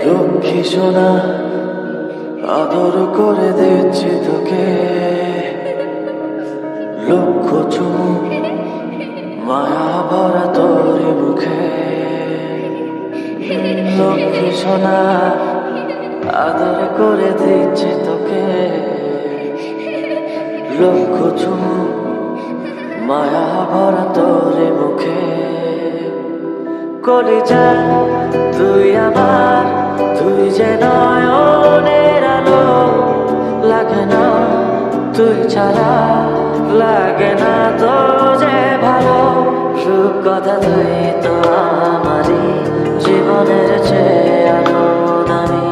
লক্ষ্মী সোনা আদর করে দিচ্ছি তোকে, লক্ষ চুমু মায়া ভরা তোর মুখে। লক্ষ্মী সোনা আদর করে দিচ্ছি তোকে, লক্ষ চুমু মায়া ভরা তোর মুখে। কলিজা তুই আমার, তুই যে নয়নের আলো, লাগে না তুই ছাড়া, লাগে না তো যে ভালো। সুখ কথা তুই তো আমারই জীবনের চেয়ে আরো দামি,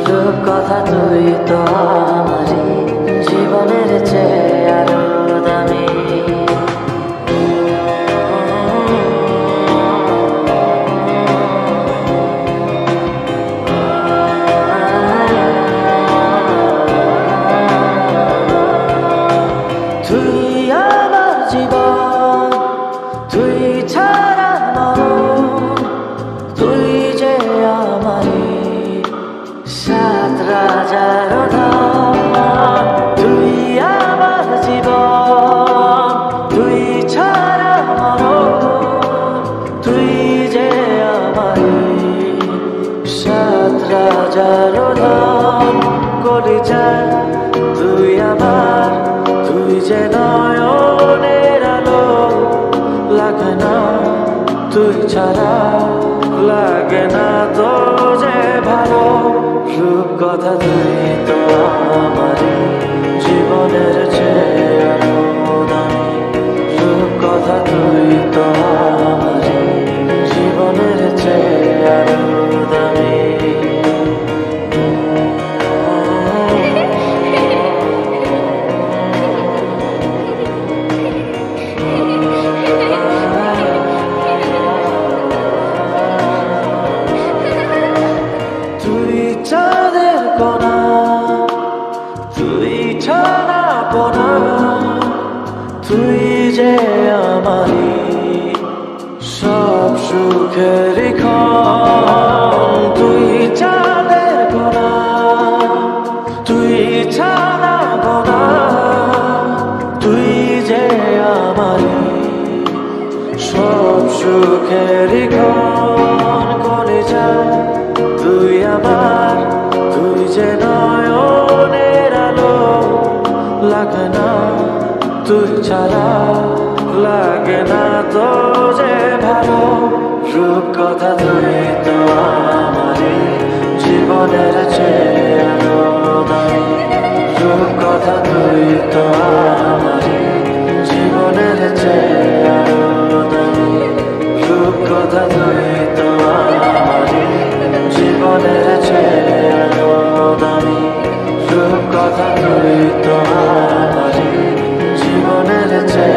সুখ কথা তুই তো আমারই জীবনের চেয়ে আরো দামি। তুই আমার জীবন, তুই ছাড়া মরণ, তুই যে আমারই সাত রাজার ধন। তুই আমার জীবন, তুই ছাড়া মরণ, তুই যে আমারই সাত রাজার ধন। কলিজা তুই আমার, তুই যে নয়নের আলো, লাগে না তুই ছাড়া, লাগে না তো যে ভালো। রূপ কথা তুই তো আমারই জীবনের চেয়ে আরো দামি, রূপ কথা তুই তো আমারই জীবনের চেয়ে আরো দামি। তুই চাঁদের কোনা, তুই ছানা পোনা, তুই যে আমারই সব সুখের ক্ষণ। তুই চাঁদের কোনা, তুই ছানা পোনা, তুই যে আমারই সব সুখের ক্ষণ। কলিজা তুই আমার, তুই যে নয়নের আলো, লাগে না তুই ছাড়া, লাগে না তো যে ভালো। রূপ কথা তুই তো আমারই জীবনের চেয়ে আরো দামি, রূপ কথা তুই তো আমারই জীবনের চেয়ে আরো দামি, রূপ কথা তুই তো আমারই জীবনের চেয়ে আরো দামি, রূপ কথা তুই তো আমারই জীবনের চেয়ে